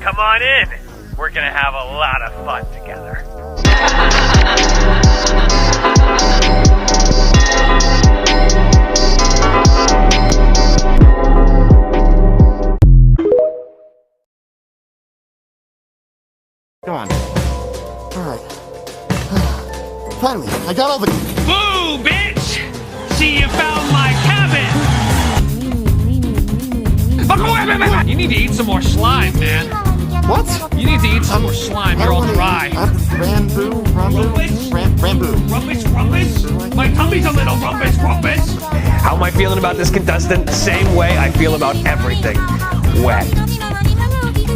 Come on in. We're gonna have a lot of fun together. Come on. Alright. Finally, I got all the... Boo, bitch! See, you found my cabin! You need to eat some more slime, man. What? You need to eat some more slime. You're all dry. Rambu. Rumpus? My tummy's a little rumpus. How am I feeling about this contestant? Same way I feel about everything. Wet.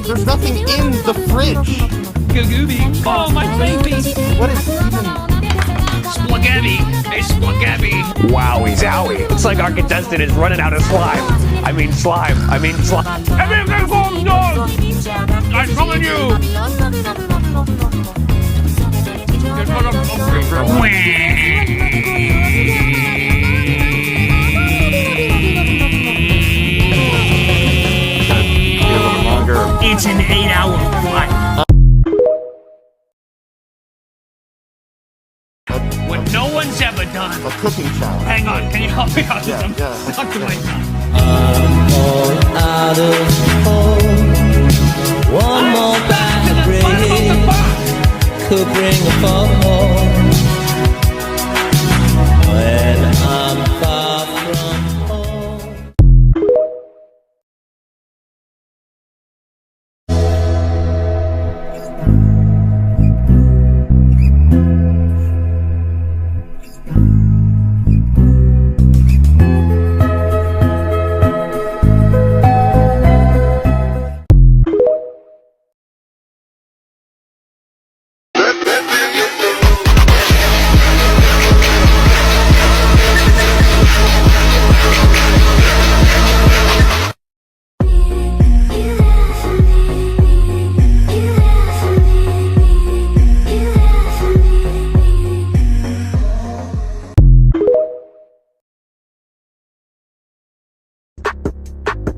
There's nothing in the fridge. Gagooby. Oh, my baby. What is even... Spaghetti. Hey, spaghetti. Wowie zowie. Looks like our contestant is running out of slime. I mean slime. Everything goes down! I'm telling you! It's an 8-hour flight. What no one's ever done. A cooking challenge. Hang on, can you help me out? Yeah. Talk to myself. I'm all out of hope. One more bite could bring a fall. When I'm far from home.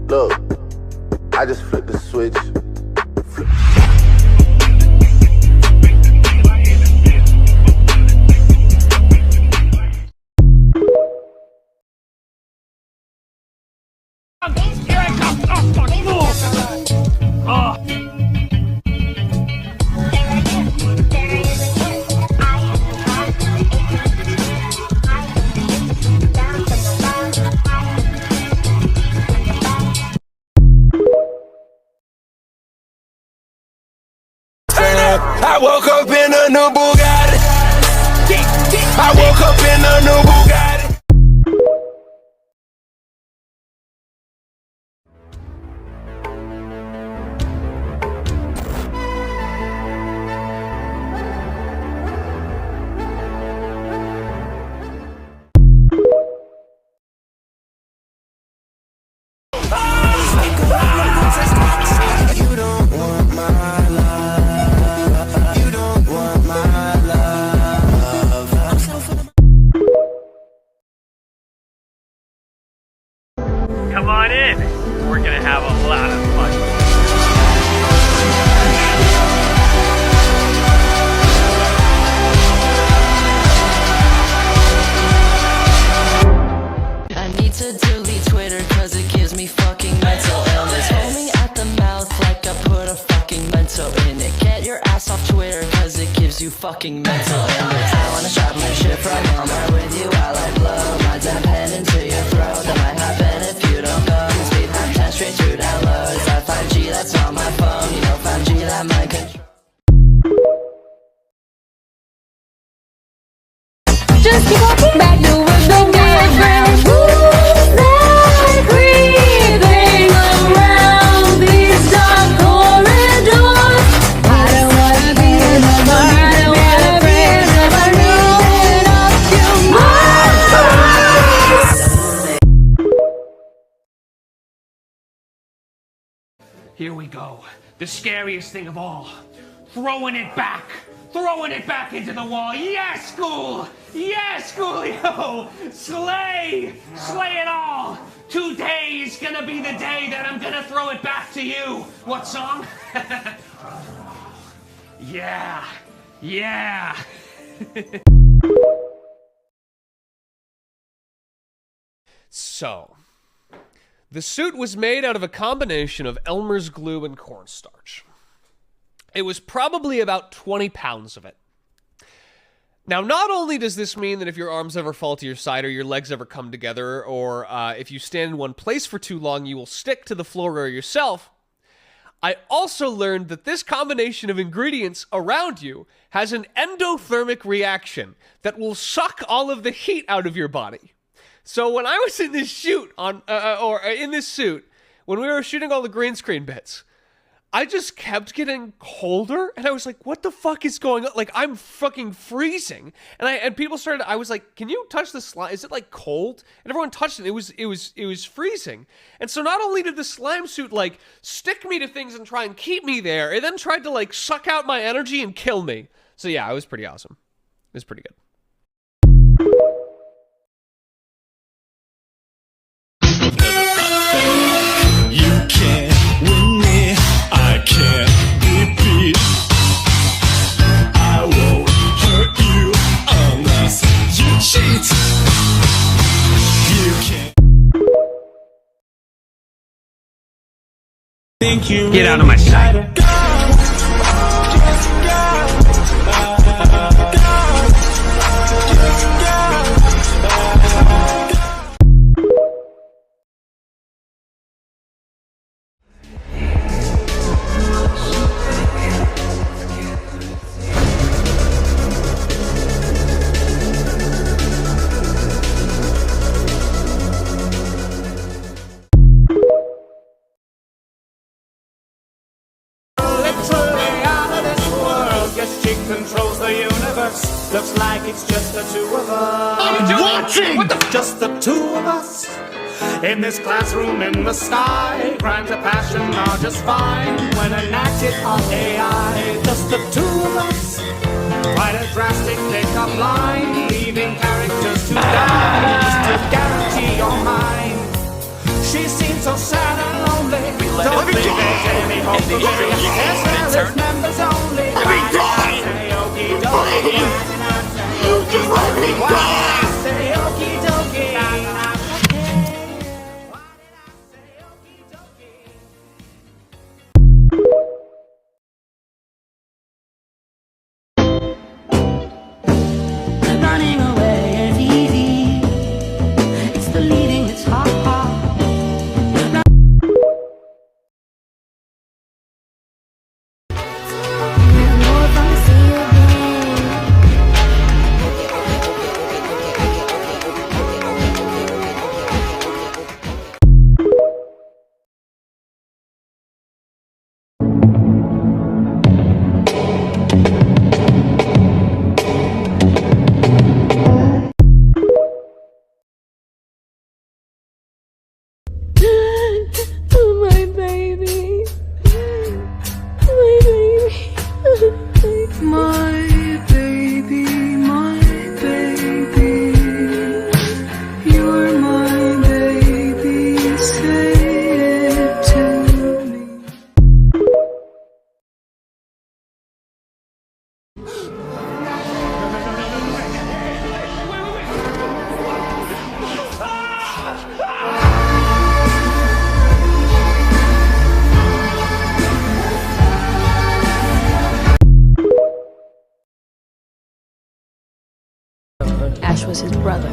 Look, I just flipped the switch. Here I come! Oh, fuck! Oh. I woke up in a new Bugatti. I woke up in a new Bugatti. You don't want my love. You don't want my love. Come on in. We're gonna have a lot of fun. I need to delete Twitter cause it gives me fucking mental illness. Foaming at the mouth like I put a fucking mental in it. Get your ass off Twitter cause it gives you fucking mental illness. I wanna shop my shit from Walmart with you while I blow my damn pen into your throat. That might happen if you don't go. Speed half 10 straight to download. Is that 5G that's on my phone? You know 5G that might control. Just keep walking back to where the world grounds. Like breathing around these dark corridors. I don't wanna be in the dark. I don't wanna be in the dark. Here we go. The scariest thing of all. Throwing it back. throwing it back into the wall. Yes, school! Yes, Schoolio! Slay! Slay it all! Today is gonna be the day that I'm gonna throw it back to you. What song? Yeah. Yeah. So, the suit was made out of a combination of Elmer's glue and cornstarch. It was probably about 20 pounds of it. Now, not only does this mean that if your arms ever fall to your side or your legs ever come together, or if you stand in one place for too long, you will stick to the floor or yourself, I also learned that this combination of ingredients around you has an endothermic reaction that will suck all of the heat out of your body. So when I was in this shoot in this suit, when we were shooting all the green screen bits, I just kept getting colder, and I was like, what the fuck is going on? Like, I'm fucking freezing. And people started, I was like, can you touch the slime? Is it like cold? And everyone touched it. It was freezing. And so not only did the slime suit like stick me to things and try and keep me there, it then tried to like suck out my energy and kill me. So yeah, it was pretty awesome. It was pretty good. You can't win me, I can't be beat. I won't hurt you unless you cheat. You can't. Think you Get out of my sight. Controls the universe. Looks like it's just the two of us. I'm watching! Just the two of us. In this classroom in the sky. Crimes of passion are just fine when enacted on AI. Just the two of us. Quite a drastic pickup line. Leaving characters to die. Just to guarantee your mind. She seems so sad and lonely. Don't think there's any hope for me. Yes, there is members only. You just let me die! Running away is easy. It's the leading, it's hard. My baby. My baby. My baby, my baby. You're my baby. Say it to me. Ash was his brother.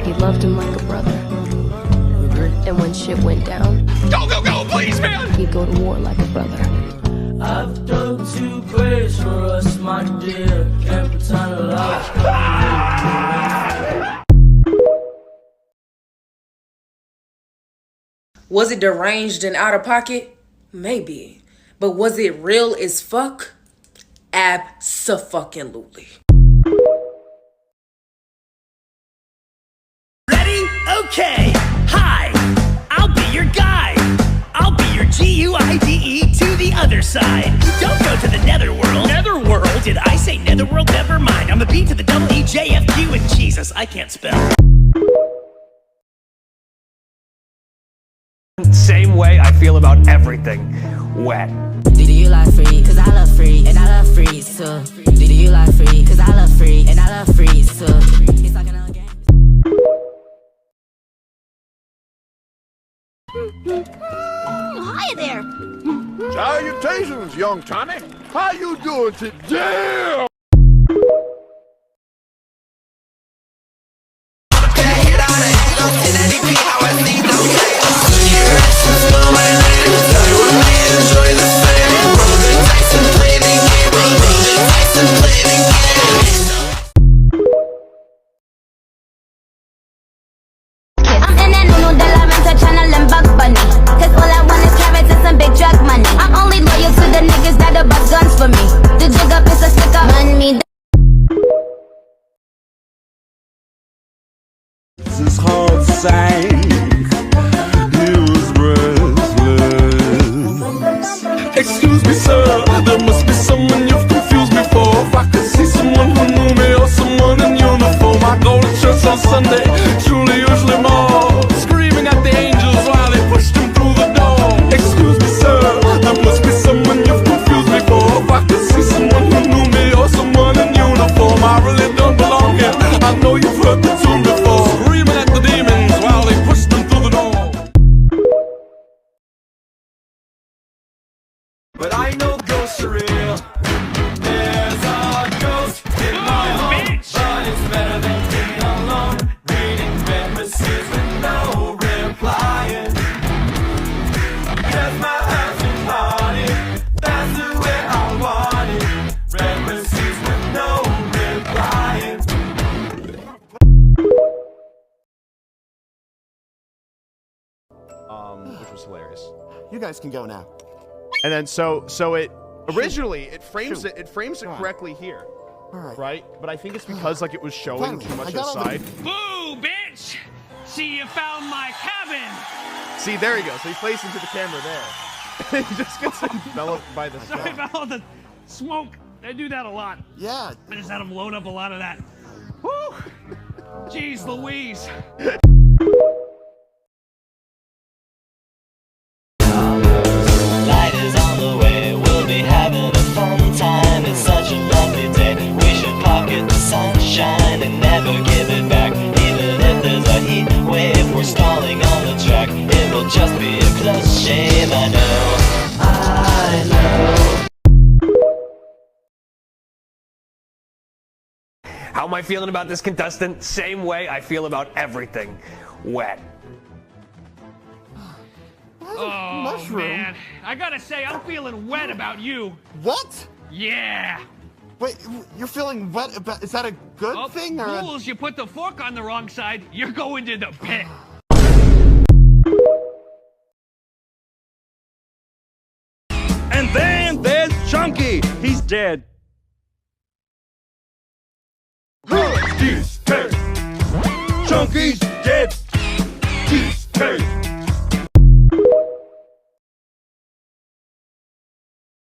He loved him like a brother. And when shit went down, Go, please, man! he'd go to war like a brother. I've dug two graves for us, my dear. Can't pretend to love. Was it deranged and out of pocket? Maybe. But was it real as fuck? Abso-fucking-lutely. Ready? Okay. Hi. I'll be your guide. I'll be your GUIDE to the other side. Don't go to the netherworld. Netherworld? Did I say netherworld? Never mind. I'm the B to the double E, J, F, Q, and Jesus. I can't spell. Same way I feel about everything wet. Do you like free? Cause I love free, and I love freeze too. Do you like free? Cause I love free, and I love freeze too. It's like another game. Hi there. Salutations, young Tommy. How you doing today? I'm only loyal to the niggas that'll bust guns for me. The jig up is a stick up. Man me. This is hard to say. He was breathless. Excuse me, sir. There must be someone you've confused me for. If I could see someone who knew me or someone in uniform, I go to church on Sunday. Truly, usually more. Screaming at the angels while they pushed him through the door. Excuse me, sir. There must be someone you've confused me for. If I could see someone who knew me or someone in uniform, I really don't belong here. I know you've heard the tune before. Screaming at the demons while they pushed them through the door. But I know ghosts are real. There's a ghost in my home, but it's better than being alone. Reading red messages with no replying. Yes, my house is haunted. That's the way I want it. Red messages with no replying. Which was hilarious. You guys can go now. And then so it originally it frames it correctly here. Right? But I think it's because like it was showing too much aside. Boo, bitch! See, you found my cabin! See, there he goes. So he plays into the camera there. He just gets enveloped by the Sorry about all the smoke. I do that a lot. Yeah. I just had him load up a lot of that. Woo! Jeez Louise. Light is on the way, we'll be having a fun time. It's such a lovely day, we should pocket the sunshine and never give it back. Even if there's a heat wave, we're stalling on the track. It will just be a close shave, I know. How am I feeling about this contestant? Same way I feel about everything wet. Oh, mushroom. man. I gotta say, I'm feeling wet about you. What? Yeah. Wait, you're feeling wet about, is that a good Oh, thing or? rules, you put the fork on the wrong side, you're going to the pit. And then there's Chunky. He's dead. Cheesecake. Chunky's dead. Cheesecake.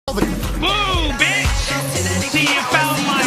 Boo, bitch! See, you found my